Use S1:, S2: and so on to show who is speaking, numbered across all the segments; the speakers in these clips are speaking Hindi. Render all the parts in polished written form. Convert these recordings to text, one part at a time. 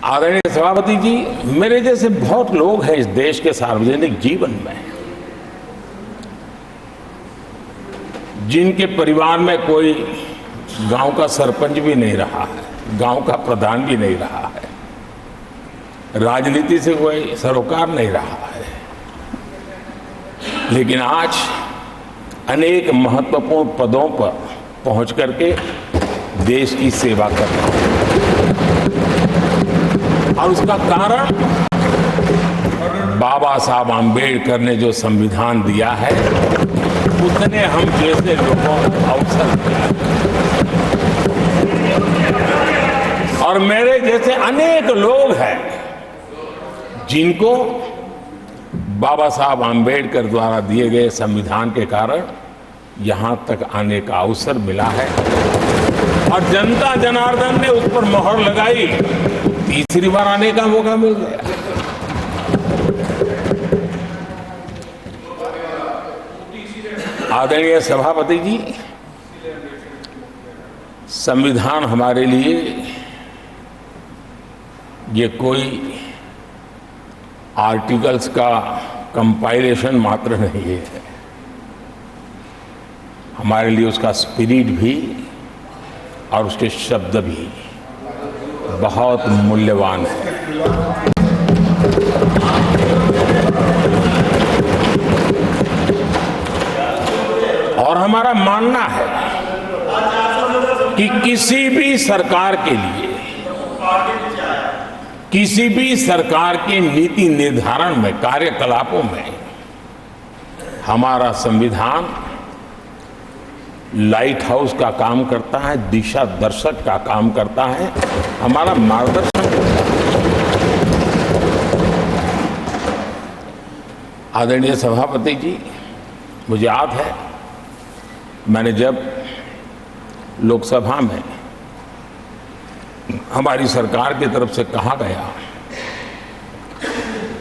S1: आदरणीय सभापति जी, मेरे जैसे बहुत लोग हैं इस देश के सार्वजनिक जीवन में, जिनके परिवार में कोई गांव का सरपंच भी नहीं रहा है, गांव का प्रधान भी नहीं रहा है, राजनीति से कोई सरोकार नहीं रहा है, लेकिन आज अनेक महत्वपूर्ण पदों पर पहुंच करके देश की सेवा कर रहे हैं। और उसका कारण बाबा साहब आम्बेडकर ने जो संविधान दिया है, उसने हम जैसे लोगों को अवसर दिया और मेरे जैसे अनेक लोग हैं जिनको बाबा साहब आम्बेडकर द्वारा दिए गए संविधान के कारण यहां तक आने का अवसर मिला है और जनता जनार्दन ने उस पर मोहर लगाई, तीसरी बार आने का मौका मिल गया। आदरणीय सभापति जी, संविधान हमारे लिए ये कोई आर्टिकल्स का कंपाइलेशन मात्र नहीं है, हमारे लिए उसका स्पिरिट भी और उसके शब्द भी बहुत मूल्यवान है। और हमारा मानना है कि किसी भी सरकार के लिए, किसी भी सरकार के नीति निर्धारण में, कार्यकलापों में हमारा संविधान लाइट हाउस का काम करता है, दिशा दर्शक का काम करता है, हमारा मार्गदर्शन करता है। आदरणीय सभापति जी, मुझे याद है मैंने जब लोकसभा में हमारी सरकार की तरफ से कहा गया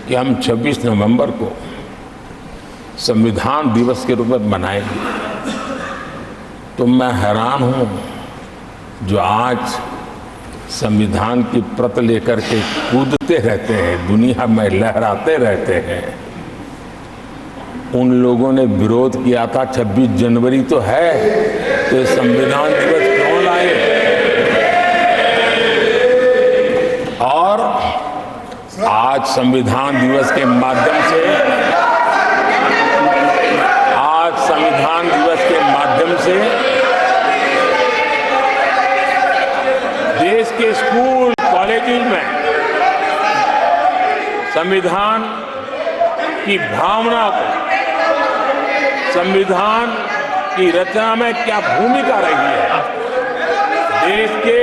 S1: कि हम 26 नवंबर को संविधान दिवस के रूप में मनाएंगे, तो मैं हैरान हूं जो आज संविधान की प्रत लेकर के कूदते रहते हैं, दुनिया में लहराते रहते हैं, उन लोगों ने विरोध किया था 26 जनवरी तो है, तो संविधान दिवस क्यों लाए। और आज संविधान दिवस के माध्यम से, आज संविधान दिवस के माध्यम से देश के स्कूल कॉलेजेस में संविधान की भावना को, संविधान की रचना में क्या भूमिका रही है, देश के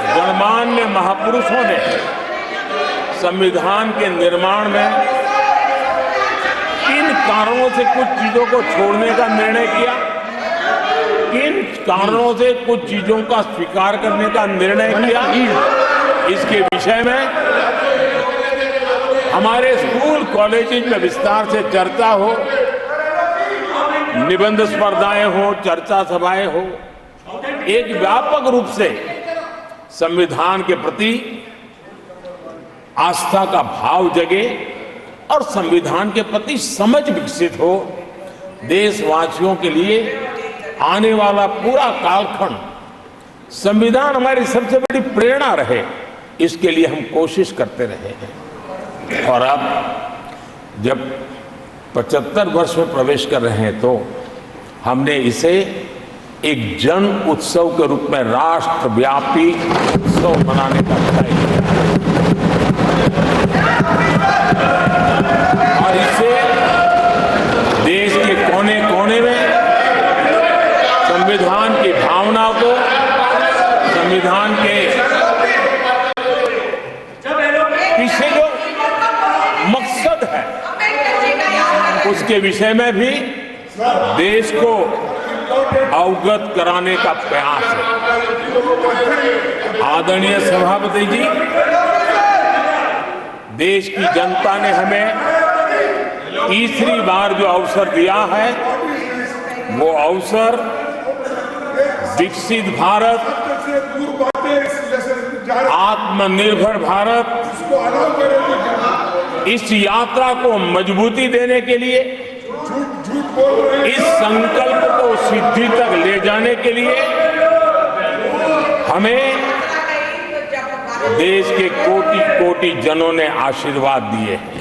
S1: गणमान्य महापुरुषों ने संविधान के निर्माण में किन कारणों से कुछ चीजों को छोड़ने का निर्णय किया, किन कारणों से कुछ चीजों का स्वीकार करने का निर्णय किया, इसके विषय में हमारे स्कूल कॉलेजेस में विस्तार से चर्चा हो, निबंध स्पर्धाएं हो, चर्चा सभाएं हो, एक व्यापक रूप से संविधान के प्रति आस्था का भाव जगे और संविधान के प्रति समझ विकसित हो। देशवासियों के लिए आने वाला पूरा कालखंड संविधान हमारी सबसे बड़ी प्रेरणा रहे, इसके लिए हम कोशिश करते रहे हैं। और अब जब 75 वर्ष में प्रवेश कर रहे हैं, तो हमने इसे एक जन उत्सव के रूप में राष्ट्रव्यापी उत्सव मनाने का तय किया और इससे देश के कोने कोने में संविधान की भावना को, संविधान के पीछे जो मकसद है उसके विषय में भी देश को अवगत कराने का प्रयास है। आदरणीय सभापति जी, देश की जनता ने हमें तीसरी बार जो अवसर दिया है, वो अवसर विकसित भारत
S2: भारत,
S1: आत्मनिर्भर भारत,
S2: इसको अलाउ करेगी।
S1: इस यात्रा को मजबूती देने के लिए,
S2: झूठ बोल रहे हैं।
S1: इस संकल्प को सिद्धि तक ले जाने के लिए हमें देश के कोटि कोटि जनों ने आशीर्वाद दिए हैं।